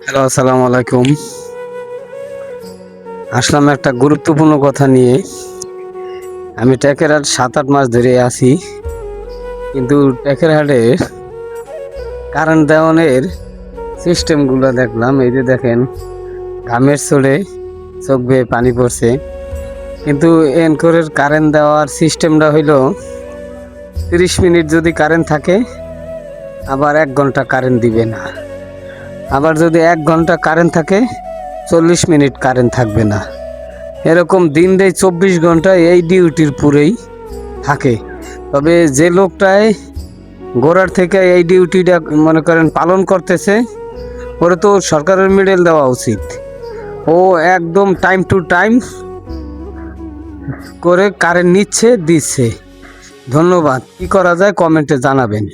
Hello, আসসালামু আলাইকুম। আসলাম একটা গুরুত্বপূর্ণ কথা নিয়ে। আমি টেকেরহাট ৭-৮ মাস ধরে আছি, কিন্তু টেকেরহাটের কারেন্ট দেওয়ানের সিস্টেমগুলো দেখলাম। এই যে দেখেন, ঘামের চোটে চোখ বেয়ে পানি পড়ছে। কিন্তু এনকোরের কারেন্ট দেওয়ার সিস্টেমটা হইলো ৩০ মিনিট যদি কারেন্ট থাকে, আবার ১ ঘন্টা কারেন্ট দিবে না। আবার যদি ১ ঘন্টা কারেন্ট থাকে, ৪০ মিনিট কারেন্ট থাকবে না। এরকম দিন দেয় ২৪ ঘন্টা এই ডিউটির পুরেই থাকে। তবে যে লোকটায় গোড়ার থেকে এই ডিউটিটা মনে করেন পালন করতেছে, ওরে তো সরকারের মেডেল দেওয়া উচিত। ও একদম টাইম টু টাইম করে কারেন্ট নিচ্ছে, দিচ্ছে। ধন্যবাদ। কি করা যায় কমেন্টে জানাবেন।